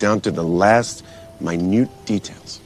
down to the last minute details.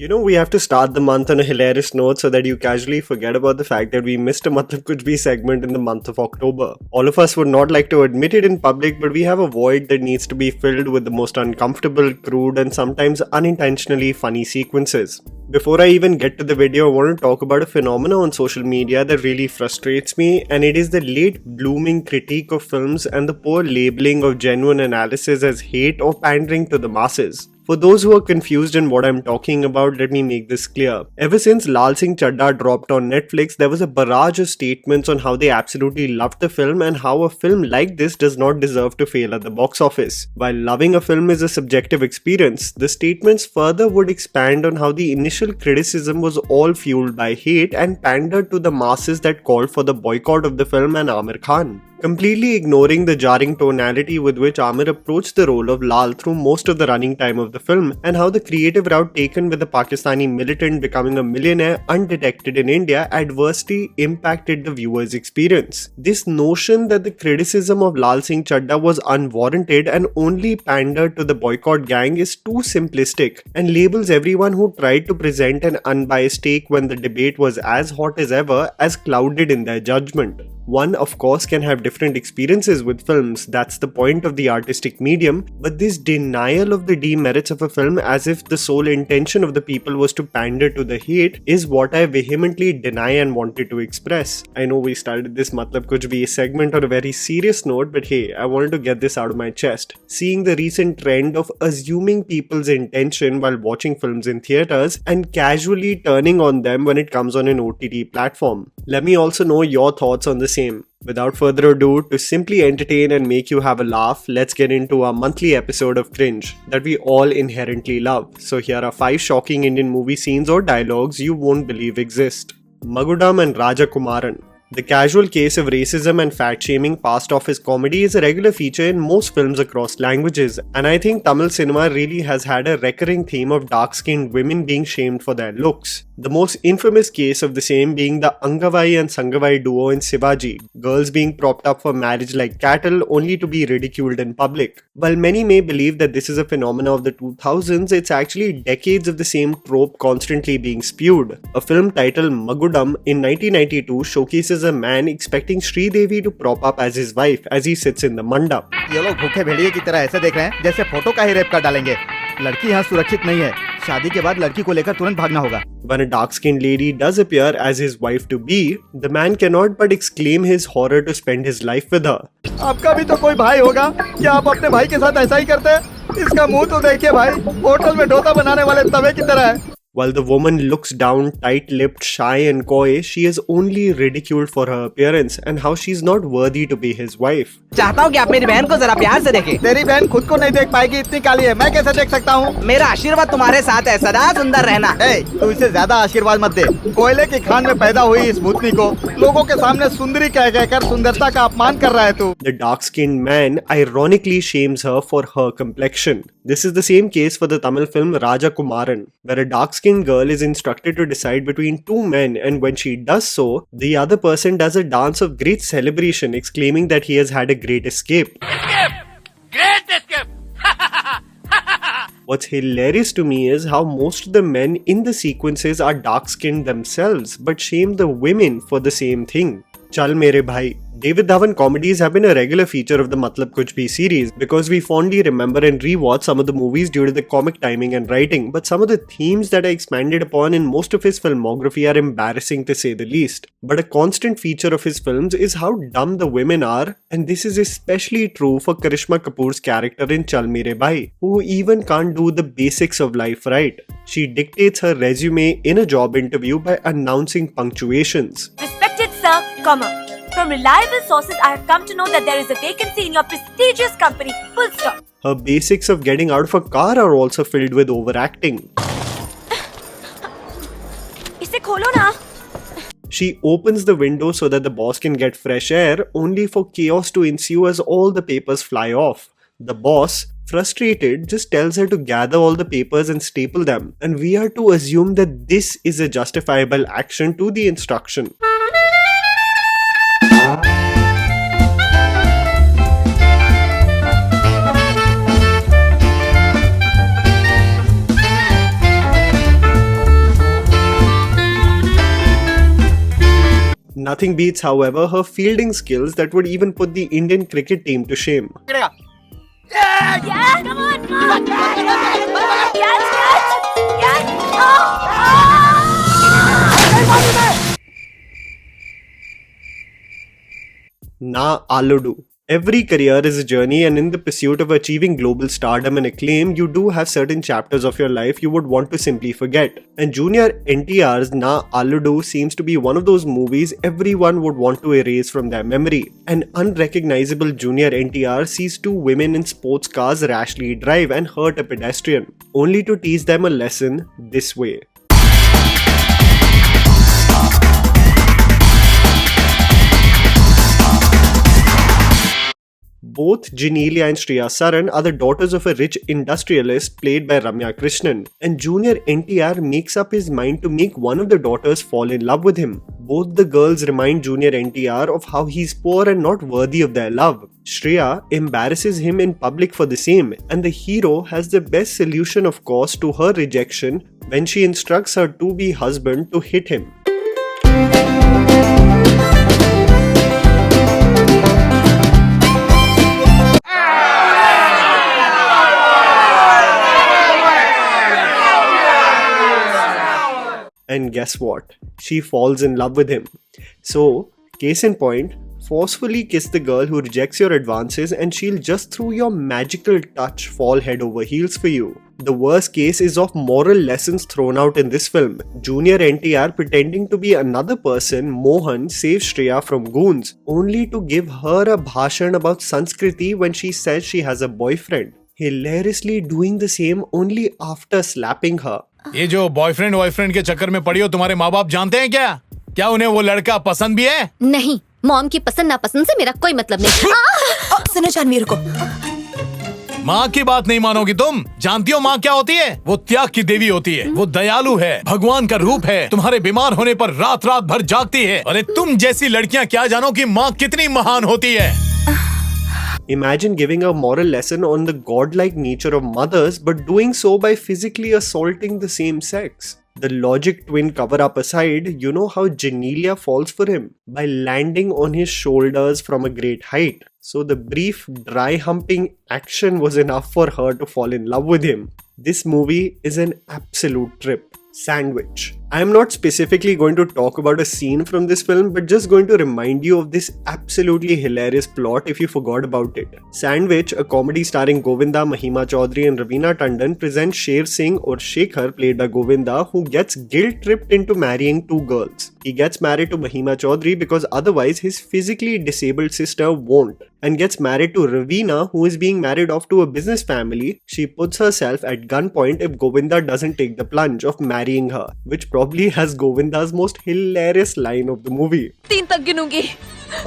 You know, we have to start the month on a hilarious note so that you casually forget about the fact that we missed a MATLAB KUCH segment in the month of October. All of us would not like to admit it in public, but we have a void that needs to be filled with the most uncomfortable, crude, and sometimes unintentionally funny sequences. Before I even get to the video, I want to talk about a phenomenon on social media that really frustrates me, and it is the late blooming critique of films and the poor labeling of genuine analysis as hate or pandering to the masses. For those who are confused in what I'm talking about, let me make this clear. Ever since Lal Singh Chaddha dropped on Netflix, there was a barrage of statements on how they absolutely loved the film and how a film like this does not deserve to fail at the box office. While loving a film is a subjective experience, the statements further would expand on how the initial criticism was all fueled by hate and pandered to the masses that called for the boycott of the film and Aamir Khan. Completely ignoring the jarring tonality with which Aamir approached the role of Lal through most of the running time of the film, and how the creative route taken with the Pakistani militant becoming a millionaire undetected in India adversely impacted the viewer's experience. This notion that the criticism of Lal Singh Chaddha was unwarranted and only pandered to the boycott gang is too simplistic and labels everyone who tried to present an unbiased take when the debate was as hot as ever as clouded in their judgment. One, of course, can have different experiences with films, that's the point of the artistic medium, but this denial of the demerits of a film as if the sole intention of the people was to pander to the hate is what I vehemently deny and wanted to express. I know we started this MATLAB KUCH segment on a very serious note, but hey, I wanted to get this out of my chest. Seeing the recent trend of assuming people's intention while watching films in theaters and casually turning on them when it comes on an OTT platform. Let me also know your thoughts on the same. Without further ado, to simply entertain and make you have a laugh, let's get into our monthly episode of Cringe that we all inherently love. So here are 5 shocking Indian movie scenes or dialogues you won't believe exist. Magudam and Rajakumaran. The casual case of racism and fat-shaming past office comedy is a regular feature in most films across languages, and I think Tamil cinema really has had a recurring theme of dark-skinned women being shamed for their looks. The most infamous case of the same being the Angavai and Sangavai duo in Shivaji, girls being propped up for marriage like cattle only to be ridiculed in public. While many may believe that this is a phenomenon of the 2000s, it's actually decades of the same trope constantly being spewed. A film titled Magudam in 1992 showcases a man expecting Sri Devi to prop up as his wife as he sits in the mandap. ये लोग भूखे भेड़िए की तरह ऐसे देख रहे हैं जैसे फोटो का ही रेप कर डालेंगे. लड़की यहाँ सुरक्षित नहीं है. शादी के बाद लड़की को लेकर तुरंत भागना होगा. When a dark-skinned lady does appear as his wife-to-be, the man cannot but exclaim his horror to spend his life with her. आपका भी तो कोई भाई होगा. क्या आप अपने भाई के साथ ऐसा ही करते हैं? इसका मुंह तो देखिए भाई, होटल में डोसा बनाने वाले तवे की तरह है. While the woman looks down, tight-lipped, shy and coy, she is only ridiculed for her appearance and how she's not worthy to be his wife. चाहता हूँ कि आप मेरी बहन को जरा प्यार से देखें। तेरी बहन खुद को नहीं देख पाएगी, इतनी काली है, मैं कैसे देख सकता हूँ? मेरा आशीर्वाद तुम्हारे साथ है, सदा सुंदर रहना। तू इसे ज्यादा आशीर्वाद मत दे। कोयले की खान में पैदा हुई इस भूतनी को लोगों के सामने सुंदरी कह कहकर सुंदरता का अपमान कर रहा है तू। The dark-skinned man ironically shames her for her complexion. This is the same case for the Tamil film Rajakumaran, where a dark-skinned girl is instructed to decide between two men, and when she does so, the other person does a dance of great celebration, exclaiming that he has had a great escape. Great escape! What's hilarious to me is how most of the men in the sequences are dark-skinned themselves, but shame the women for the same thing. Chalmere Bai. David Dhawan comedies have been a regular feature of the MATLAB KUCH series because we fondly remember and rewatch some of the movies due to the comic timing and writing, but some of the themes that are expanded upon in most of his filmography are embarrassing to say the least. But a constant feature of his films is how dumb the women are, and this is especially true for Karishma Kapoor's character in Chalmere Bai, who even can't do the basics of life right. She dictates her resume in a job interview by announcing punctuations. Respected sir, comma. From reliable sources, I have come to know that there is a vacancy in your prestigious company. Full stop. Her basics of getting out of a car are also filled with overacting. इसे खोलो ना. She opens the window so that the boss can get fresh air, only for chaos to ensue as all the papers fly off. The boss, Frustrated, just tells her to gather all the papers and staple them, and we are to assume that this is a justifiable action to the instruction. Nothing beats, however, her fielding skills that would even put the Indian cricket team to shame. Yeah, come on, come on. Catch. Naaludu. Every career is a journey, and in the pursuit of achieving global stardom and acclaim, you do have certain chapters of your life you would want to simply forget. And Junior NTR's Naaludu seems to be one of those movies everyone would want to erase from their memory. An unrecognizable Junior NTR sees two women in sports cars rashly drive and hurt a pedestrian, only to teach them a lesson this way. Both Genelia and Shreya Saran are the daughters of a rich industrialist played by Ramya Krishnan, and Junior NTR makes up his mind to make one of the daughters fall in love with him. Both the girls remind Junior NTR of how he's poor and not worthy of their love. Shreya embarrasses him in public for the same, and the hero has the best solution, of course, to her rejection when she instructs her to-be husband to hit him. And guess what? She falls in love with him. So, case in point, forcefully kiss the girl who rejects your advances and she'll just through your magical touch fall head over heels for you. The worst case is of moral lessons thrown out in this film. Junior NTR pretending to be another person, Mohan, saves Shreya from goons, only to give her a bhashan about Sanskriti when she says she has a boyfriend. Hilariously doing the same only after slapping her. ये जो boyfriend के चक्कर में पड़ी हो, तुम्हारे माँ बाप जानते हैं क्या? क्या उन्हें वो लड़का पसंद भी है? नहीं, मॉम की पसंद नापसंद से मेरा कोई मतलब नहीं। सुनो जानवीर को। माँ की बात नहीं मानोगी तुम? जानती हो माँ क्या होती है? वो त्याग की देवी होती है, वो दयालु है, भगवान का रूप है, तुम्हारे बीमार होने पर रात रात भर जागती है। अरे तुम जैसी लड़कियाँ क्या जानो कि माँ कितनी महान होती है। Imagine giving a moral lesson on the godlike nature of mothers, but doing so by physically assaulting the same sex. The logic twin cover-up aside, you know how Genelia falls for him? By landing on his shoulders from a great height. So the brief dry humping action was enough for her to fall in love with him. This movie is an absolute trip. Sandwich. I am not specifically going to talk about a scene from this film, but just going to remind you of this absolutely hilarious plot if you forgot about it. Sandwich, a comedy starring Govinda, Mahima Chaudhary and Raveena Tandon, presents Sher Singh or Shekhar, played by Govinda, who gets guilt-tripped into marrying two girls. He gets married to Mahima Chaudhary because otherwise his physically disabled sister won't, and gets married to Raveena, who is being married off to a business family. She puts herself at gunpoint if Govinda doesn't take the plunge of marrying her, which probably has Govinda's most hilarious line of the movie. 3 तक गिनूंगी।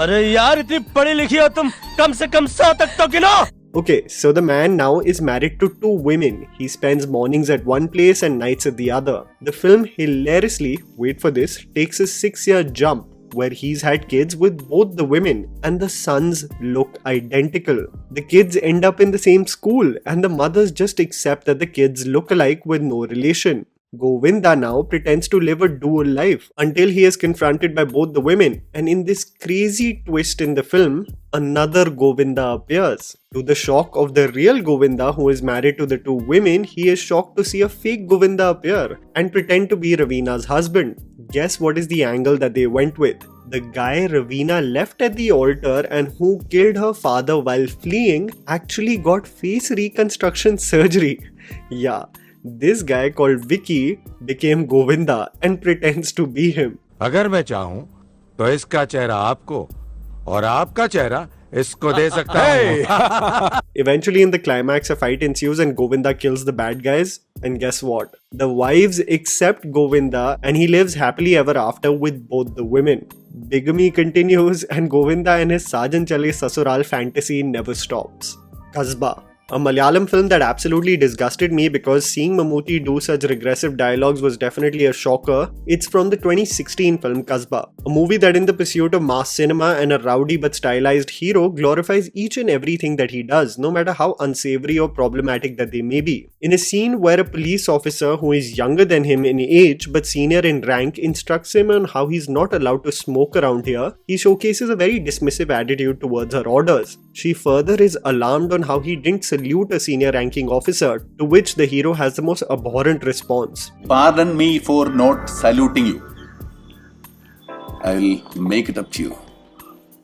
अरे यार इतनी पढ़ी लिखी हो तुम, कम से कम 100 तक तो गिनो। Okay, so the man now is married to two women. He spends mornings at one place and nights at the other. The film hilariously, wait for this, takes a 6-year jump where he's had kids with both the women and the sons look identical. The kids end up in the same school and the mothers just accept that the kids look alike with no relation. Govinda now pretends to live a dual life until he is confronted by both the women, and in this crazy twist in the film, another Govinda appears. To the shock of the real Govinda, who is married to the two women, he is shocked to see a fake Govinda appear and pretend to be Raveena's husband. Guess what is the angle that they went with? The guy Raveena left at the altar and who killed her father while fleeing actually got face reconstruction surgery. Yeah. This guy called Vicky became Govinda and pretends to be him. अगर मैं चाहूं तो इसका चेहरा आपको और आपका चेहरा इसको दे सकता हूं. Eventually in the climax a fight ensues and Govinda kills the bad guys, and guess what? The wives accept Govinda and he lives happily ever after with both the women. Bigamy continues and Govinda and his Sajan Chale Sasural fantasy never stops. Kasba. A Malayalam film that absolutely disgusted me because seeing Mammootty do such regressive dialogues was definitely a shocker. It's from the 2016 film Kasba, a movie that in the pursuit of mass cinema and a rowdy but stylized hero glorifies each and everything that he does, no matter how unsavory or problematic that they may be. In a scene where a police officer who is younger than him in age but senior in rank instructs him on how he's not allowed to smoke around here, he showcases a very dismissive attitude towards her orders. She further is alarmed on how he didn't salute a senior ranking officer, to which the hero has the most abhorrent response. Pardon me for not saluting you. I'll make it up to you.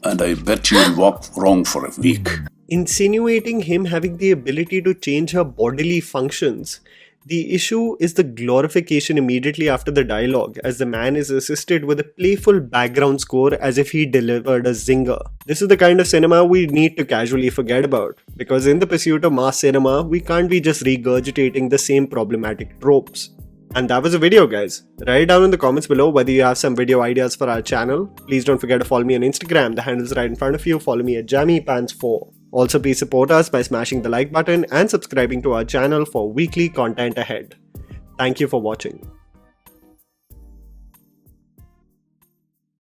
And I bet you'll walk wrong for a week. Insinuating him having the ability to change her bodily functions. The issue is the glorification immediately after the dialogue, as the man is assisted with a playful background score as if he delivered a zinger. This is the kind of cinema we need to casually forget about, because in the pursuit of mass cinema, we can't be just regurgitating the same problematic tropes. And that was the video, guys. Write down in the comments below whether you have some video ideas for our channel. Please don't forget to follow me on Instagram, the handle is right in front of you. Follow me at JammyPants4. Also, please support us by smashing the like button and subscribing to our channel for weekly content ahead. Thank you for watching.